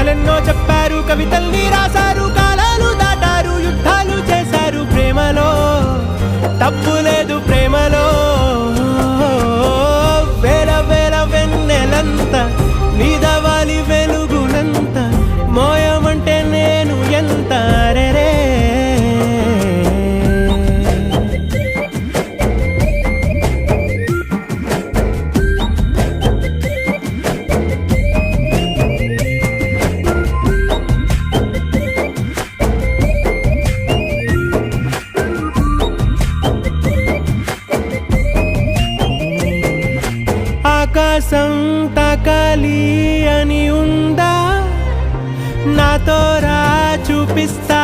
కథలెన్నో చెప్పారు, కవితల్ని రాశారు, కాలాలు దాటారు, యుద్ధాలు చేశారు. ప్రేమలో తప్పు లేదు, ప్రేమలో వేల వేల వెన్నెలంత నీదవాలి వెలుగునంత మోయమంటే నేను ఎంత రే. ఆకాశం తాకాలి అని ఉందా, నాతో రా చూపిస్తా